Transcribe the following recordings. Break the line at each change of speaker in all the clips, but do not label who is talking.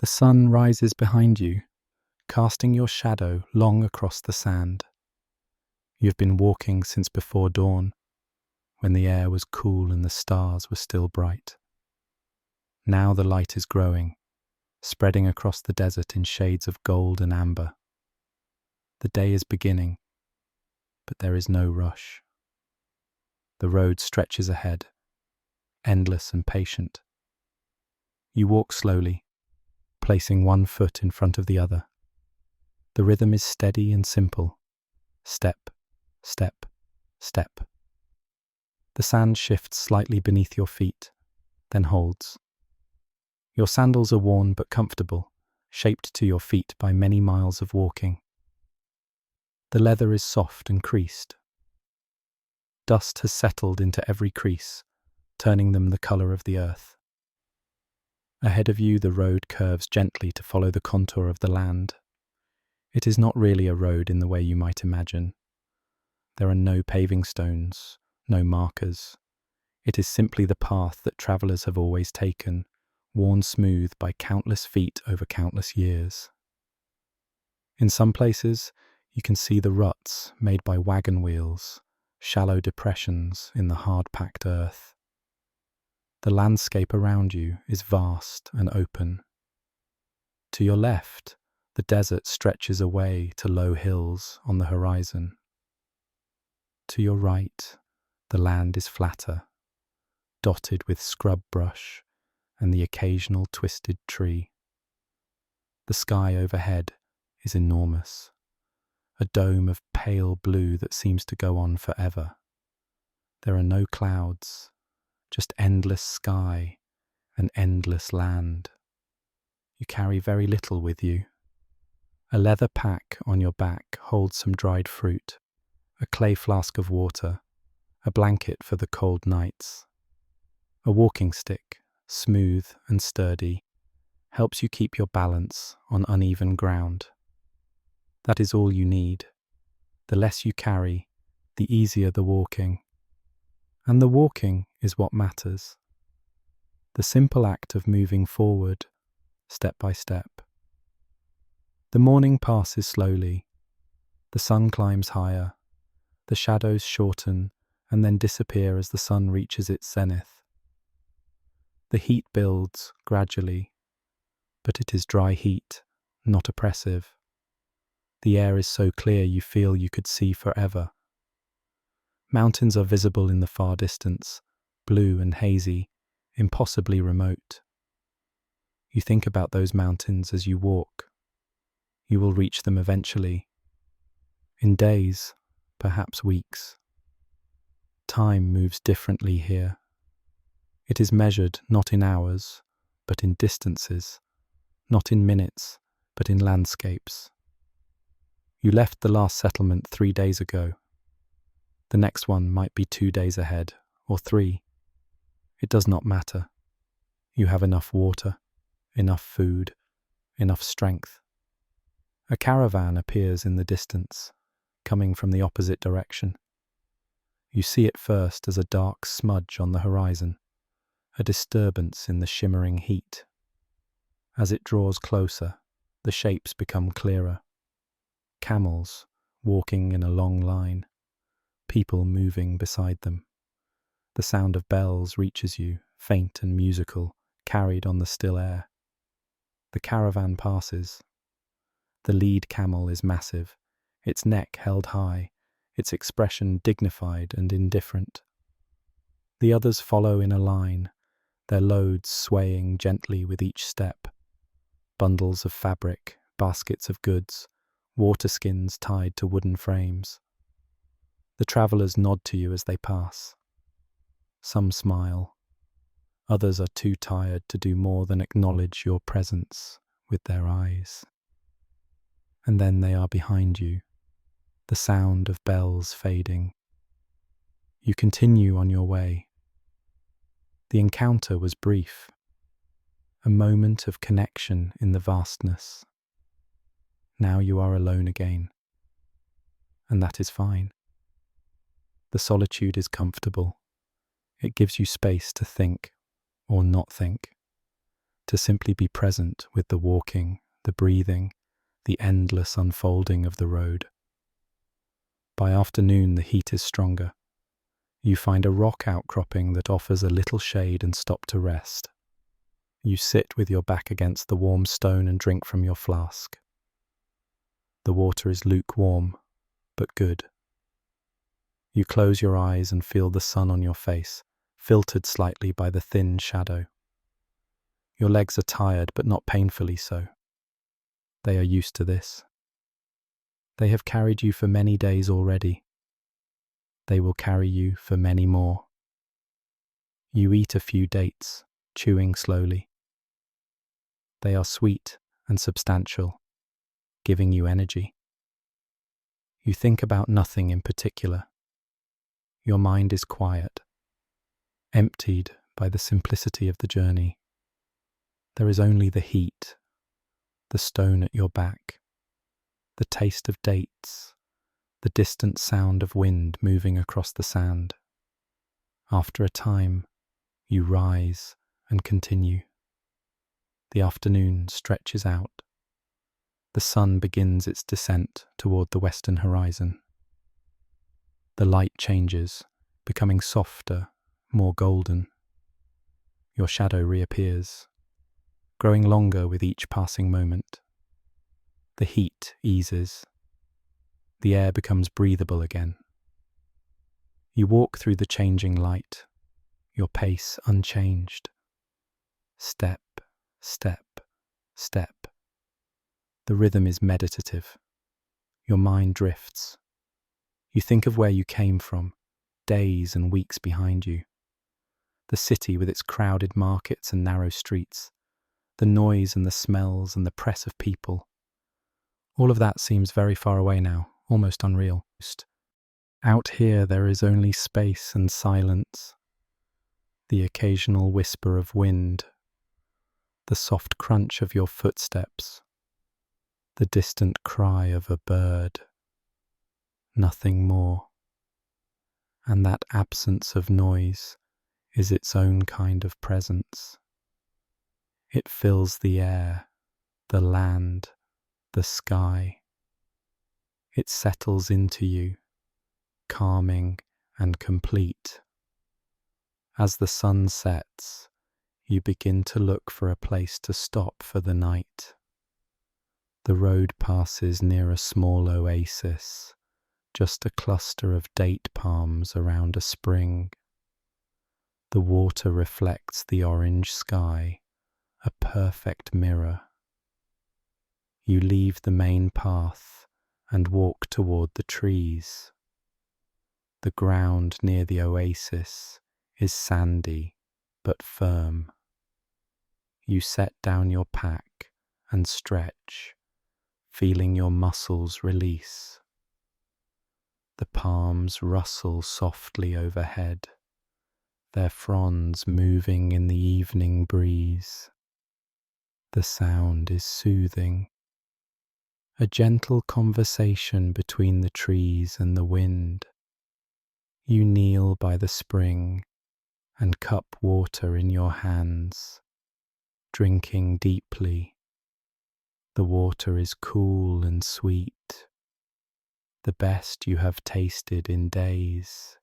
The sun rises behind you, casting your shadow long across the sand. You've been walking since before dawn, when the air was cool and the stars were still bright. Now the light is growing, spreading across the desert in shades of gold and amber. The day is beginning, but there is no rush. The road stretches ahead, endless and patient. You walk slowly, placing one foot in front of the other. The rhythm is steady and simple. Step, step, step. The sand shifts slightly beneath your feet, then holds. Your sandals are worn but comfortable, shaped to your feet by many miles of walking. The leather is soft and creased. Dust has settled into every crease, turning them the colour of the earth. Ahead of you, the road curves gently to follow the contour of the land. It is not really a road in the way you might imagine. There are no paving stones, no markers. It is simply the path that travellers have always taken, worn smooth by countless feet over countless years. In some places, you can see the ruts made by wagon wheels, shallow depressions in the hard-packed earth. The landscape around you is vast and open. To your left, the desert stretches away to low hills on the horizon. To your right, the land is flatter, dotted with scrub brush and the occasional twisted tree. The sky overhead is enormous, a dome of pale blue that seems to go on forever. There are no clouds, just endless sky and endless land. You carry very little with you. A leather pack on your back holds some dried fruit, a clay flask of water, a blanket for the cold nights. A walking stick, smooth and sturdy, helps you keep your balance on uneven ground. That is all you need. The less you carry, the easier the walking. And the walking is what matters. The simple act of moving forward, step by step. The morning passes slowly. The sun climbs higher. The shadows shorten and then disappear as the sun reaches its zenith. The heat builds gradually, but it is dry heat, not oppressive. The air is so clear you feel you could see forever. Mountains are visible in the far distance, blue and hazy, impossibly remote. You think about those mountains as you walk. You will reach them eventually. In days, perhaps weeks. Time moves differently here. It is measured not in hours, but in distances, not in minutes, but in landscapes. You left the last settlement 3 days ago. The next one might be 2 days ahead, or 3. It does not matter. You have enough water, enough food, enough strength. A caravan appears in the distance, coming from the opposite direction. You see it first as a dark smudge on the horizon, a disturbance in the shimmering heat. As it draws closer, the shapes become clearer. Camels walking in a long line, people moving beside them. The sound of bells reaches you, faint and musical, carried on the still air. The caravan passes. The lead camel is massive, its neck held high, its expression dignified and indifferent. The others follow in a line, their loads swaying gently with each step. Bundles of fabric, baskets of goods, water skins tied to wooden frames. The travellers nod to you as they pass. Some smile. Others are too tired to do more than acknowledge your presence with their eyes. And then they are behind you, the sound of bells fading. You continue on your way. The encounter was brief, a moment of connection in the vastness. Now you are alone again, and that is fine. The solitude is comfortable. It gives you space to think or not think, to simply be present with the walking, the breathing, the endless unfolding of the road. By afternoon, the heat is stronger. You find a rock outcropping that offers a little shade and stop to rest. You sit with your back against the warm stone and drink from your flask. The water is lukewarm, but good. You close your eyes and feel the sun on your face, filtered slightly by the thin shadow. Your legs are tired, but not painfully so. They are used to this. They have carried you for many days already. They will carry you for many more. You eat a few dates, chewing slowly. They are sweet and substantial, giving you energy. You think about nothing in particular. Your mind is quiet, emptied by the simplicity of the journey. There is only the heat, the stone at your back, the taste of dates, the distant sound of wind moving across the sand. After a time, you rise and continue. The afternoon stretches out. The sun begins its descent toward the western horizon. The light changes, becoming softer, more golden. Your shadow reappears, growing longer with each passing moment. The heat eases. The air becomes breathable again. You walk through the changing light, your pace unchanged. Step, step, step. The rhythm is meditative. Your mind drifts. You think of where you came from, days and weeks behind you. The city with its crowded markets and narrow streets, the noise and the smells and the press of people. All of that seems very far away now, almost unreal. Out here there is only space and silence, the occasional whisper of wind, the soft crunch of your footsteps, the distant cry of a bird. Nothing more. And that absence of noise is its own kind of presence. It fills the air, the land, the sky. It settles into you, calming and complete. As the sun sets, you begin to look for a place to stop for the night. The road passes near a small oasis, just a cluster of date palms around a spring. The water reflects the orange sky, a perfect mirror. You leave the main path and walk toward the trees. The ground near the oasis is sandy but firm. You set down your pack and stretch, feeling your muscles release. The palms rustle softly overhead, their fronds moving in the evening breeze. The sound is soothing, a gentle conversation between the trees and the wind. You kneel by the spring and cup water in your hands, drinking deeply. The water is cool and sweet, the best you have tasted in days.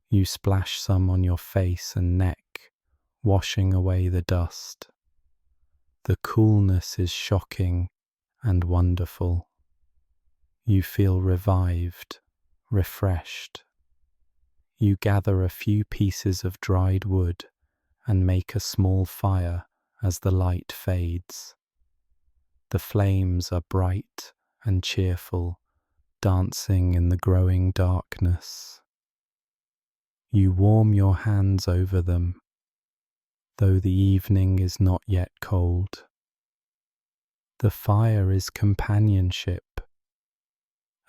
You splash some on your face and neck, washing away the dust. The coolness is shocking and wonderful. You feel revived, refreshed. You gather a few pieces of dried wood and make a small fire as the light fades. The flames are bright and cheerful, dancing in the growing darkness. You warm your hands over them, though the evening is not yet cold. The fire is companionship,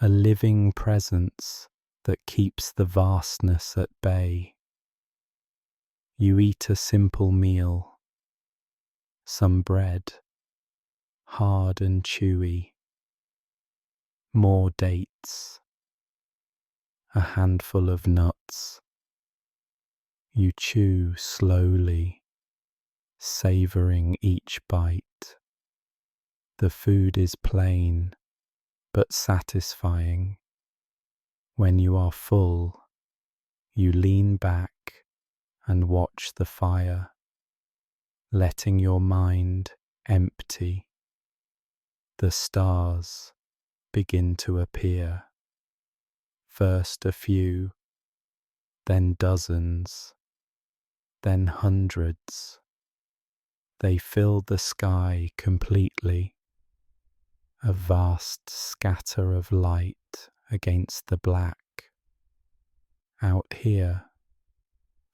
a living presence that keeps the vastness at bay. You eat a simple meal, some bread, hard and chewy, more dates, a handful of nuts. You chew slowly, savoring each bite. The food is plain but satisfying. When you are full, you lean back and watch the fire, letting your mind empty. The stars begin to appear. First a few, then dozens, then hundreds. They fill the sky completely, a vast scatter of light against the black. Out here,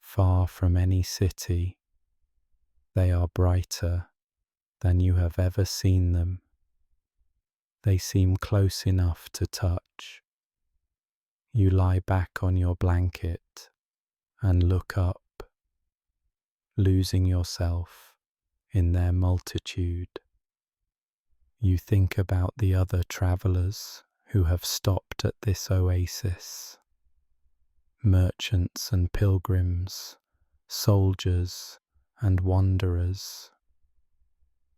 far from any city, they are brighter than you have ever seen them. They seem close enough to touch. You lie back on your blanket and look up, losing yourself in their multitude. You think about the other travelers who have stopped at this oasis. Merchants and pilgrims, soldiers and wanderers.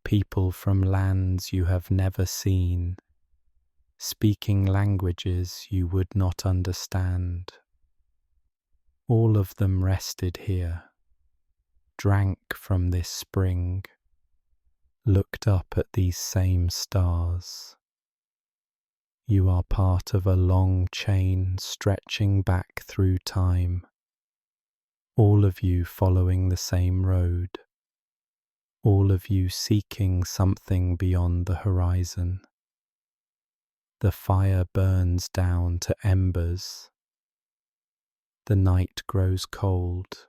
People from lands you have never seen, speaking languages you would not understand. All of them rested here, drank from this spring, looked up at these same stars. You are part of a long chain stretching back through time, all of you following the same road, all of you seeking something beyond the horizon. The fire burns down to embers. The night grows cold.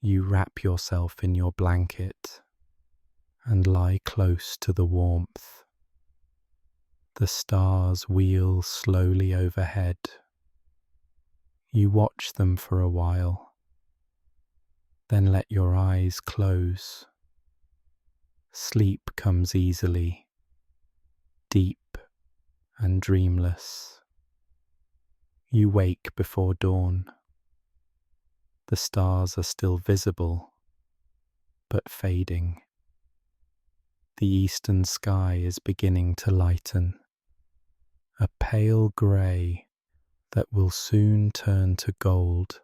You wrap yourself in your blanket and lie close to the warmth. The stars wheel slowly overhead. You watch them for a while, then let your eyes close. Sleep comes easily, deep and dreamless. You wake before dawn. The stars are still visible, but fading. The eastern sky is beginning to lighten, a pale grey that will soon turn to gold.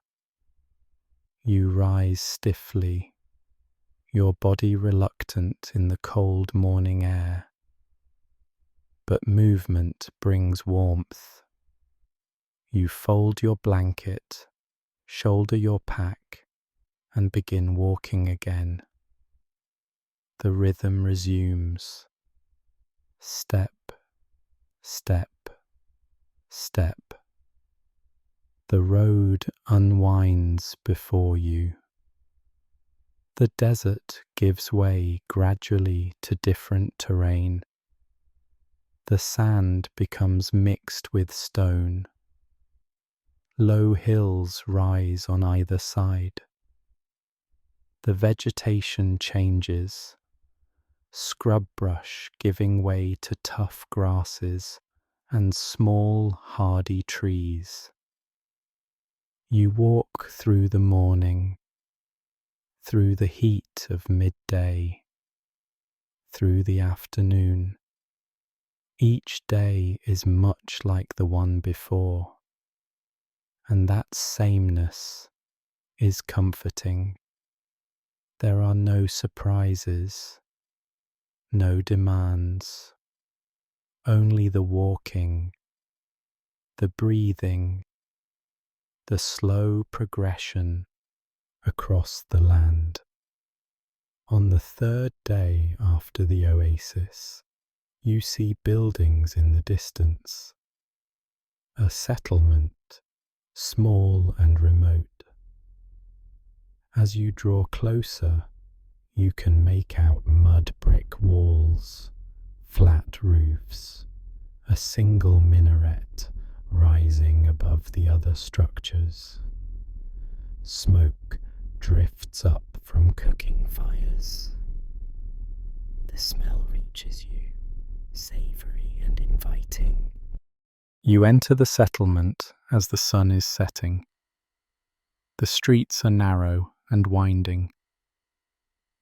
You rise stiffly, your body reluctant in the cold morning air. But movement brings warmth. You fold your blanket, shoulder your pack, and begin walking again. The rhythm resumes. Step, step, step. The road unwinds before you. The desert gives way gradually to different terrain. The sand becomes mixed with stone. Low hills rise on either side. The vegetation changes, scrub brush giving way to tough grasses and small hardy trees. You walk through the morning, through the heat of midday, through the afternoon. Each day is much like the one before, and that sameness is comforting. There are no surprises, no demands, only the walking, the breathing, the slow progression across the land. On the third day after the oasis, you see buildings in the distance, a settlement, small and remote. As you draw closer, you can make out mud brick walls, flat roofs, a single minaret rising above the other structures. Smoke drifts up from cooking fires. The smell reaches you, savoury and inviting. You enter the settlement as the sun is setting. The streets are narrow and winding.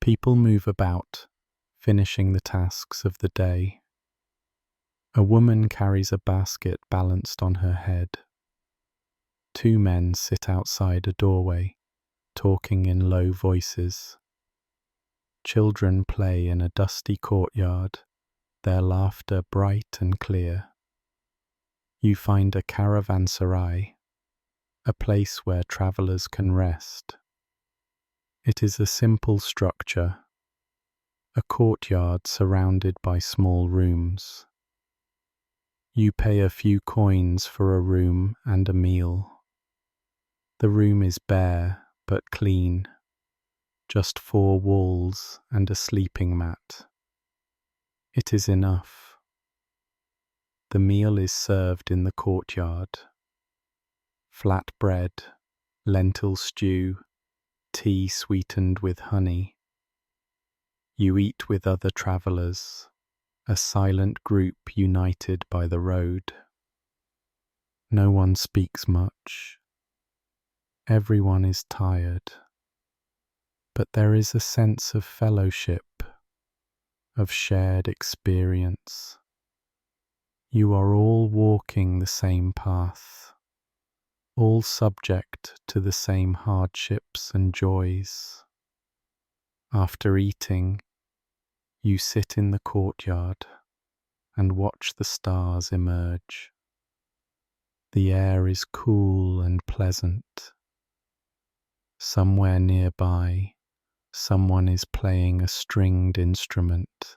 People move about, finishing the tasks of the day. A woman carries a basket balanced on her head. Two men sit outside a doorway, talking in low voices. Children play in a dusty courtyard, their laughter bright and clear. You find a caravanserai, a place where travellers can rest. It is a simple structure, a courtyard surrounded by small rooms. You pay a few coins for a room and a meal. The room is bare but clean, just 4 walls and a sleeping mat. It is enough. The meal is served in the courtyard. Flat bread, lentil stew, tea sweetened with honey. You eat with other travellers, a silent group united by the road. No one speaks much. Everyone is tired. But there is a sense of fellowship, of shared experience. You are all walking the same path, all subject to the same hardships and joys. After eating, you sit in the courtyard and watch the stars emerge. The air is cool and pleasant. Somewhere nearby, someone is playing a stringed instrument,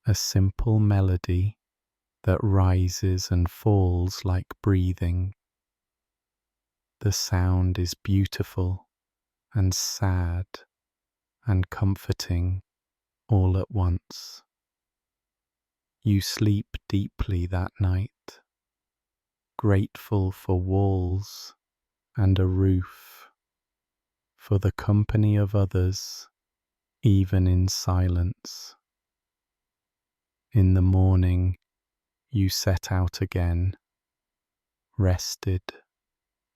a simple melody that rises and falls like breathing. The sound is beautiful and sad and comforting all at once. You sleep deeply that night, grateful for walls and a roof, for the company of others, even in silence. In the morning, you set out again, rested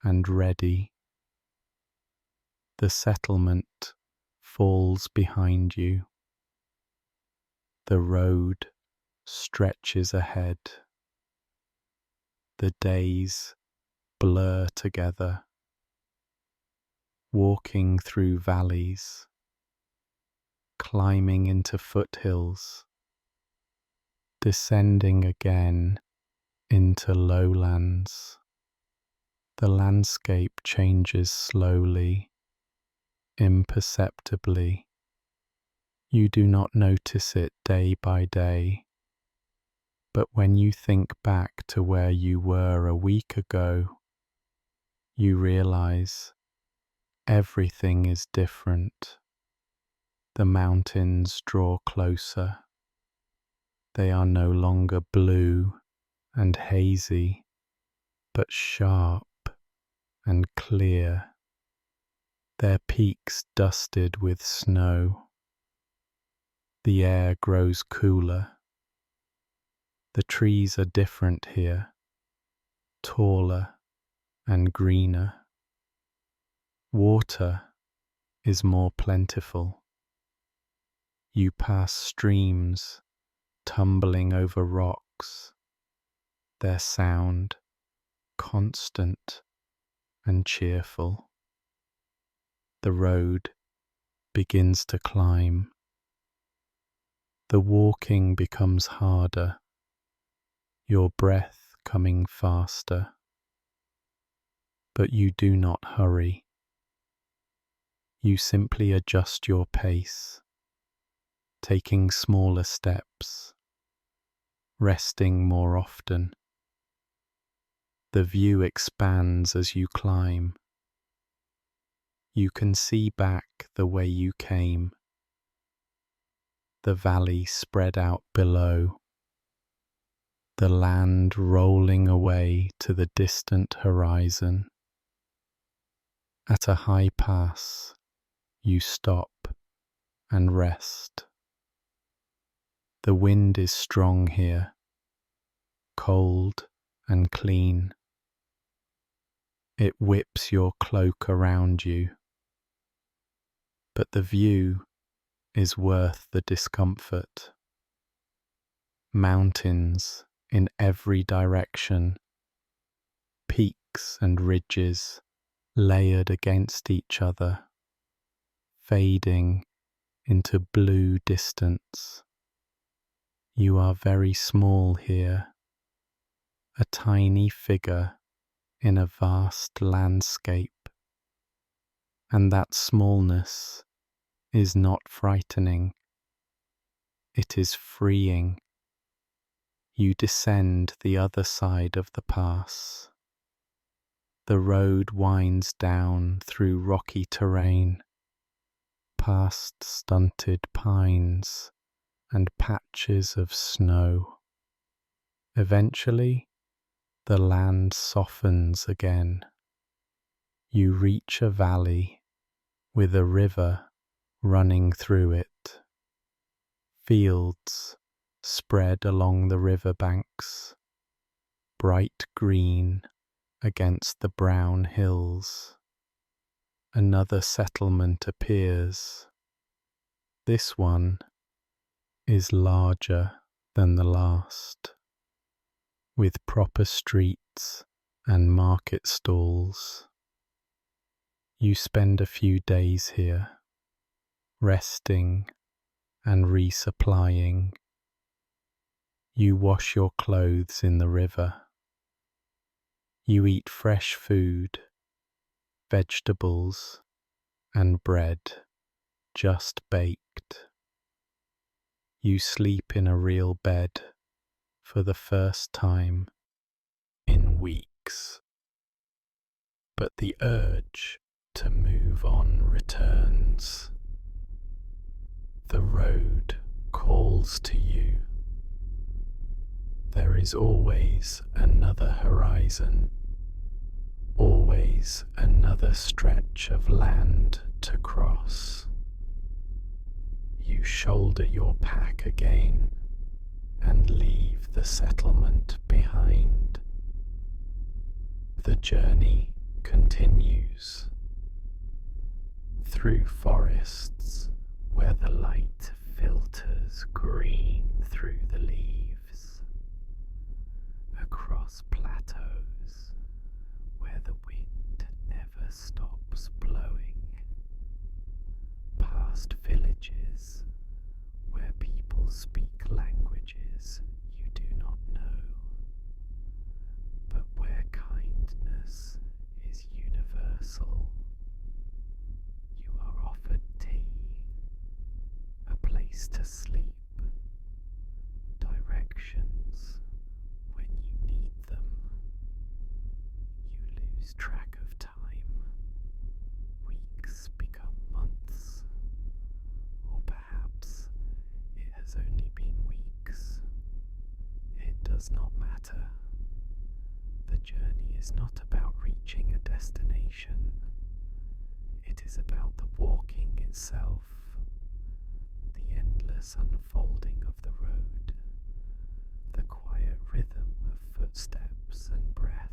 and ready. The settlement falls behind you. The road stretches ahead. The days blur together, walking through valleys, climbing into foothills, descending again into lowlands. The landscape changes slowly, imperceptibly. You do not notice it day by day, but when you think back to where you were a week ago, you realize everything is different. The mountains draw closer. They are no longer blue and hazy, but sharp and clear, their peaks dusted with snow. The air grows cooler. The trees are different here, taller and greener. Water is more plentiful. You pass streams tumbling over rocks, their sound constant and cheerful. The road begins to climb. The walking becomes harder, your breath coming faster. But you do not hurry. You simply adjust your pace, taking smaller steps, resting more often. The view expands as you climb. You can see back the way you came, the valley spread out below, the land rolling away to the distant horizon. At a high pass, you stop and rest. The wind is strong here, cold and clean. It whips your cloak around you, but the view is worth the discomfort. Mountains in every direction, peaks and ridges layered against each other, fading into blue distance. You are very small here, a tiny figure in a vast landscape, and that smallness is not frightening. It is freeing. You descend the other side of the pass. The road winds down through rocky terrain, past stunted pines and patches of snow. Eventually, the land softens again. You reach a valley with a river running through it. Fields spread along the river banks, bright green against the brown hills. Another settlement appears. This one is larger than the last, with proper streets and market stalls. You spend a few days here, resting and resupplying. You wash your clothes in the river. You eat fresh food, vegetables, and bread just baked. You sleep in a real bed for the first time in weeks. But the urge to move on returns. The road calls to you. There is always another horizon, always another stretch of land to cross. You shoulder your pack again and leave the settlement behind. The journey continues through forests where the light filters green through the leaves, across plateaus where the wind never stops blowing, past villages where people speak languages you do not know, but where kindness is universal. You are offered tea, a place to sleep, directions when you need them. You lose track of time. Weeks become months, or perhaps it has only been weeks. It does not matter. The journey is not about reaching a destination. It is about the walking itself, the endless unfolding of the road, the quiet rhythm of footsteps and breath.